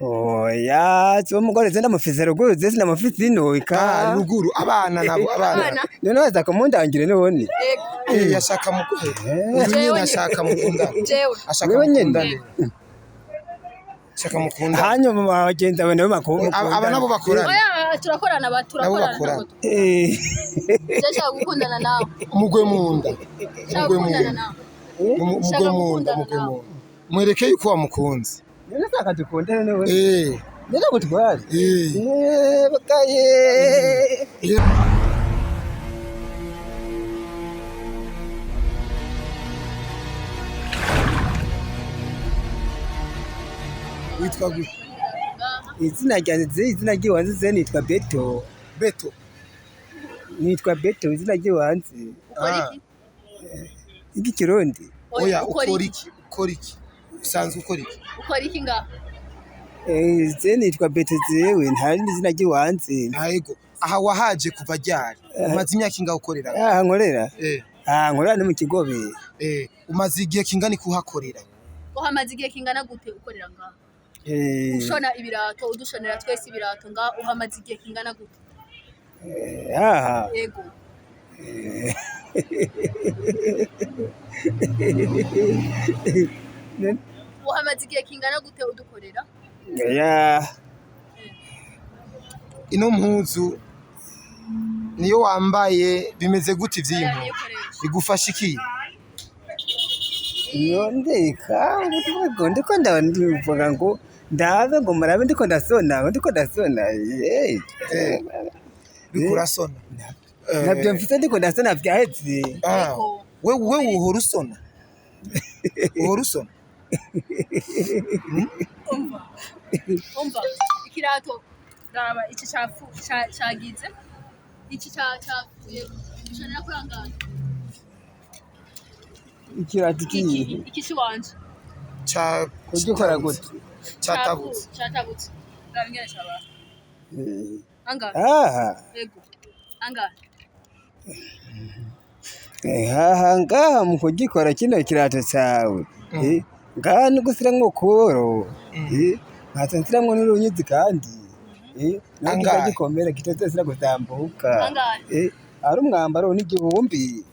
oya cyo mugore zenda mufise ruguru zese namufise inoika ruguru abana nabo abana none waza kumundangire none yashaka mukuhe uyu yashaka mukunda ashaka mukunda shaka mukunda hanyuma bagenda bane bakumva aba nabo bakorana oya turakorana cyashaka gukundana nawe mugwe munda mwereke yuko wamukunze none saka dukundane none none gutwara bakaye witwa gute izina ry'iwanze nitwa Beto nitwa Beto izina ry'iwanze iki kirundi oya ukora iki usanzwe ukora iki nga nitwa Beto zewe nta rindi zina ry'iwanze ntayego aha wahaje kuva ryari umaze imyaka ingahe ukorera nkorera nkorera no mu kigobe umaze igihe kingana kuhakorera uhamaze igihe kingana gute ukorera ngaho ushona ibirato udushonera twese ibirato nga uhamaze igihe kingana gute yego uhamaze igihe kingana gute udukorera ino mpuzu niyo wambaye bimeze gute ivyimpu bigufasha iki ndeka ndiko ndavuga ngo ndabe ngo murabe ndiko ndasona bikurasona nabyo mfite ndiko ndasona byahetse wewe uhora usona umva ikirato raba iki cagize iki cafuye ushonera kurangana ikirato iki ciwanje kugikora gute catabutse ndabingene shaba anga yego anga ngaha mu kugikora kino kirato cawe ngaha ni gusira nk'ukuro nkasansiramwo n'urunyuzi kandi nanga gikomera kitazosira gutambuka ari umwambaro n'igihumbi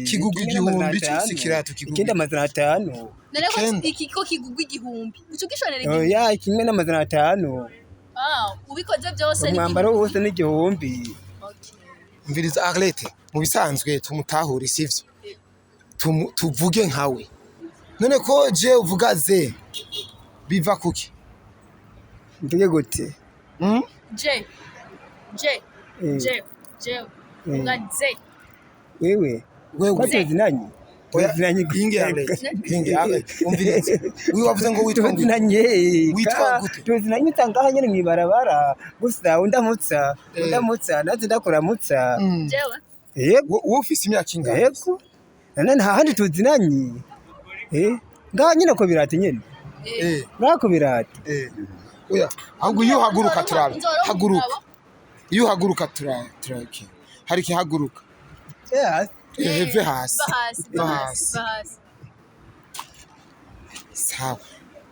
kigugu igihumbi cyose kirato kigugu ikindi $500 iki ko kigugu igihumbi uco gishonera igihumbi kimwe $500 ubikoze byose umwambaro wose n'igihumbi mviriza Arlette mu bisanzwe tumutahure sivyo tuvuge nkawe none ko je uvuga ze biva kuki mvuge gute je uvuga ze wewe tuzinanye umviriza wiwe wavuze ngo witwa gute tuzinanye utangaha nyene mwibarabara gusa undamutsa naze ndakuramutsa jewe yego wowe ufise imyaka ingahe yego none nta handi tuzinanye ngaha nyene ko birate nyene ngaha ko birate oya ahubwo iyo uhaguruka turabe iyo uhaguruka turake hari ikihaguruka heve hasi sawa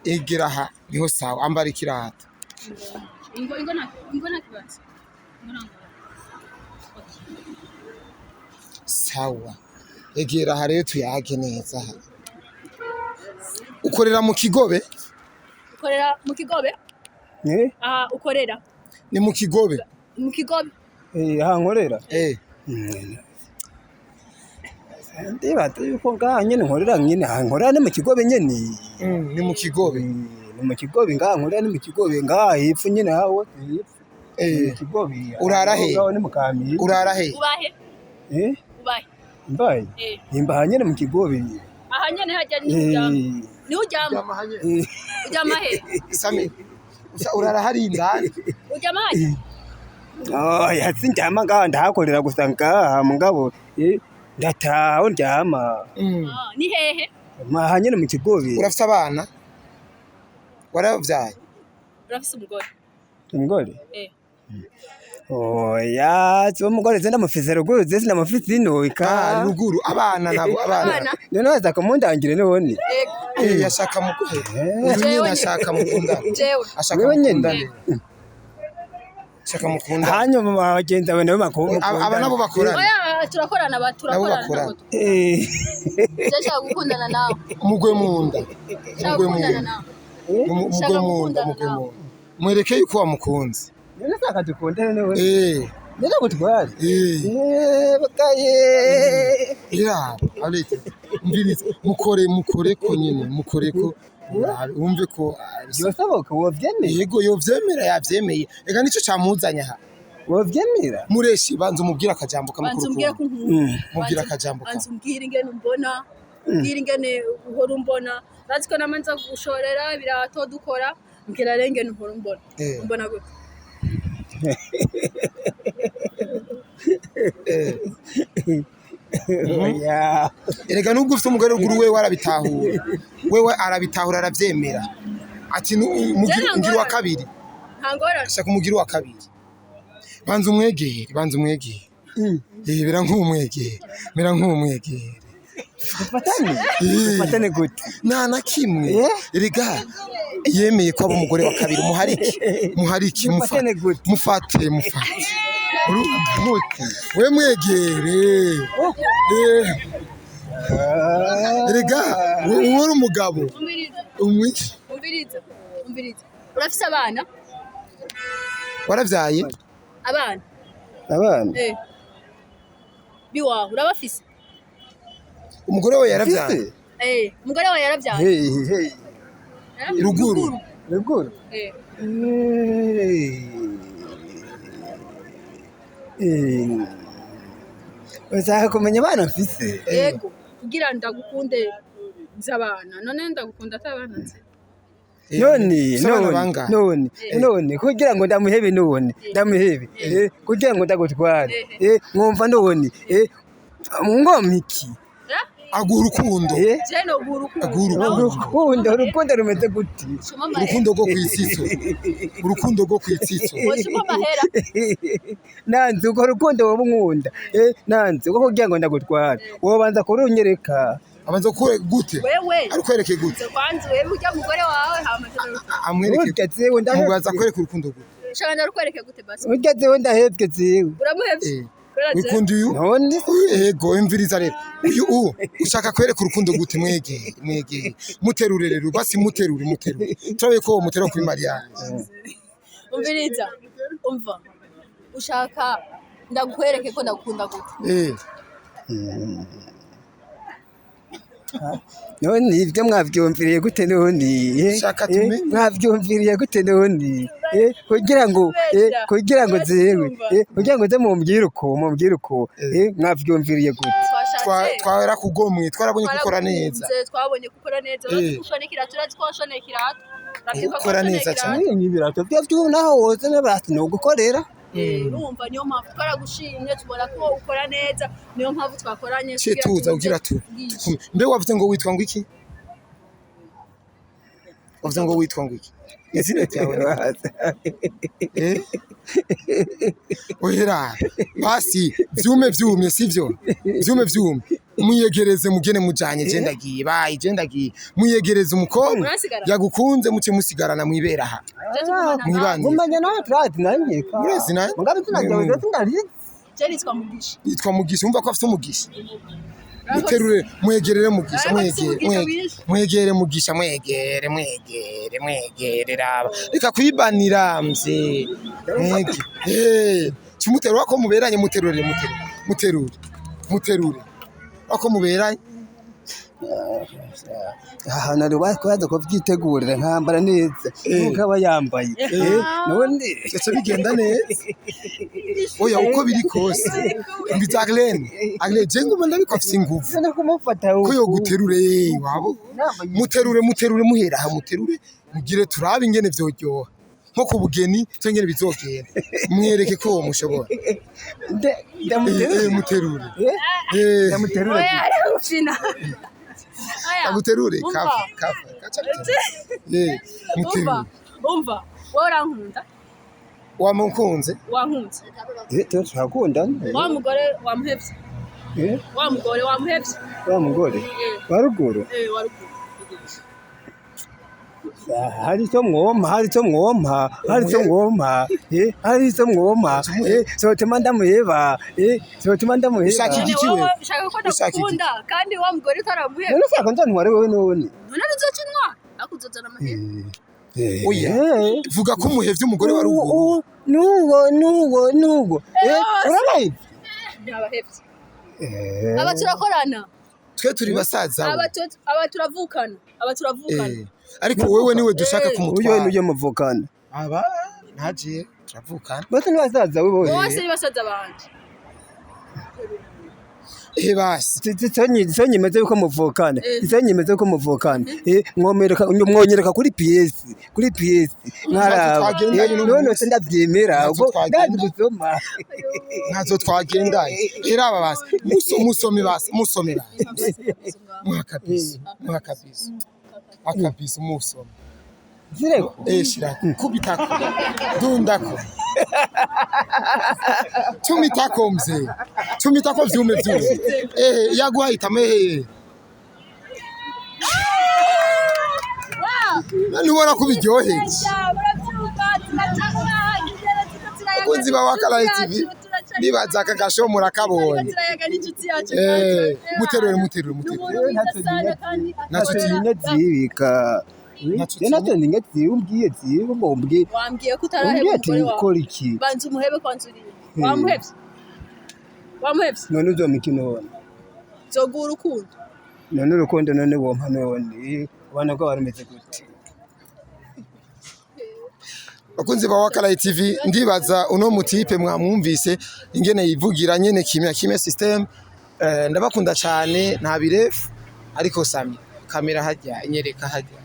egera aha niho sawa ambara ikirato ingona kibazo sawa egera aha rero tuyage neza ukorera mu kigobe ukorera ni mu kigobe aha nkorera ndibaza yuko ngaha nyene nkorera nyene nkorera ni mu kigobe nyene ni mu kigobe ngaha nkorera ni mu kigobe ngaha hepfo nyene hawo kigobe urara he ni mu kamyi ubahe mbaye nimba hanyene mu kigobe aha nyene hajya ni ujama he sami urara hari indani ujama he yasinjama ngaha ndahakorera gusa ngaha mugabo ndataha ndyama ni hehe hanyene mu kigobe urafise abana waravyaye urafise umugore oya cyo mugore zenda mufise ruguru zese namufise inoika ruguru abana nabo abana none waza kumundangire none yashaka muguhe uyu ashaka mukundana jewe ashaka mukundana ashaka mukundana hanyuma bagenda bane bakuru aba nabo bakorana oya turakorana bakorana Shaka gukundana nawe mugwe munda mugwe munda mwereke yuko wamukunze none saka dukundane nawe nenda gutwara bakaye ya Arlette mviriza mukore ko nyine mukore ko wumve ko yosaboka wovyemeye yego yovyemera yavyemeye ega nico camuzanya ha wovyemera mureshi banza umubwira akajambo kamukuru mubwira akajambo banza umbwira ingene umbona umbwira ingene uhora umbona bazi ko namanza gushorera ibirato dukora mbwira rero ingene uhora umbona umbona gute erega nubwo ufite umugore ruguru wewe arabitahura aravyemera ati mugira wa kabiri ntangora ashaka umugira wa kabiri banza umwegere bira nk'umwegere fatane gute na kimwe erega yemeye ko aba umugore wa kabiri muhariki mufate we mwegere erega uri umugabo umviriza urafise abana waravyaye abana biwawe urabafise umugore we yaravyaye umugore we yaravyaye ruguru uzaka kumenya abana mfise yego kugira ndagukunde z'abana none ndagukunda atabana nze none kugira ngo ndamuhebe kugira ngo ndagutware mwumva none ngomiki aguha urukundo urukundo rumeze gute urukundo rwo kwitsitso nanze uko rukundo wowe unkunda nanze uko kugira ngo ndagutware wobanza kurunyereka abanza gute arikwereke gute kwanza wewe ujya mugore wawe amwereke mubaza kwereka urukundo gute shaka ndarukwereke gute basi urya zewe ndahebwe zewe uramuhebye wikundi uyu none yego imviriza rero uyu ushaka kwereka urukundo gute mwegere muterure rero basi muterure turabe ko mutera kuri Mariya umviriza umva ushaka ndagukwereke ko ndagukunda gute none ibyo mwavyumviriye gute none mwavyumviriye gute none kugira ngo zewe kugira ngo mumbwire uko mwavyumviriye gute twara kugomwe twarabonye gukora neza twabonye gukora neza ushone ikirato twashone ikirato ukora neza cyane ibirato byo naho woze n'abati no gukorera urumva niyo mpamvu twaragushimye tubona ko ukora neza niyo mpamvu twakoranye tuza ugira mbe wavuze ngo witwa ngo iki izina ryawe ohera basi vyume sivyo vyume muyegereze mugene mujanye jendagiye muyegereze umukobwa yagukunze muce musigarana mwibera aha mwibanye umenya nawe tradi nanye murezi naye mugabe tunajyawe tunarize yitwa mugisha umva ko afite umugisha muterure mwegerere mugisha mwegere mugisha mwegere raba reka kwibanira mze cyumutero wako muberanye muterure wako muberanye ahantu ari bakoze ko byitegurira nkambara neza ukaba yambaye none cyo bigenda neza oya uko biri kose mbiza Arlette jengo manda bikofise ingufu ko yo guterure wabo muterure muhera ha muterure mugire turabe ingene vyojyoha nko ku bugeni cyangene bizogenda mwereke ko wo mushobora muterure aguterure kafa muterure umva worankunda wamukunze turakundana wa mugore wamuhevye wa mugore waruguru hari icyo mwompa hari icyo mwompa sotuma ndamuheba Ushaka iki kiwe? ushaka ko ndakunda kandi wa mugore utaramuheba none ushaka nzantware wewe none uzocinwa akuzozana amahera Oya vuga ko umuhevye umugore wa ruguru nugo urabaye ntabahevye aba turakorana twe turi basaza aba turavukana ariko wewe niwe dushaka uyo kumutwara niyo muvukana aba ntagiye turavukana bose ni basaza we bose ni basaza banje basi nyemeze yuko muvukana mwonyereka kuri PS mwaraba none se ndabyemera ubwo ndazi gusoma ntazo twagendanye era aba basi musome akabisi musome zireko shira kubitako dundako tumitako vyume yaguhahita mehe nubona ko biryoheye akunzi ba Wakalaye TV nibaza aka gasho murakabonye muterure natutinya zibika natwe ndingaziumbwiye zibumbwe wambwiye ko utaraheba umugore ukora iki banza umuhebe kwanza uriye wamuhevye none uzomikino wona zogura urukundo none urukundo none wompa none ubona ko barumeze gute akunzi ba Wakalaye TV ndibaza uno mutipe mwamwumvise ingene yivugira nyene kimya system ndabakunda cyane nta birefu ariko sami kamera hajya inyereka hajya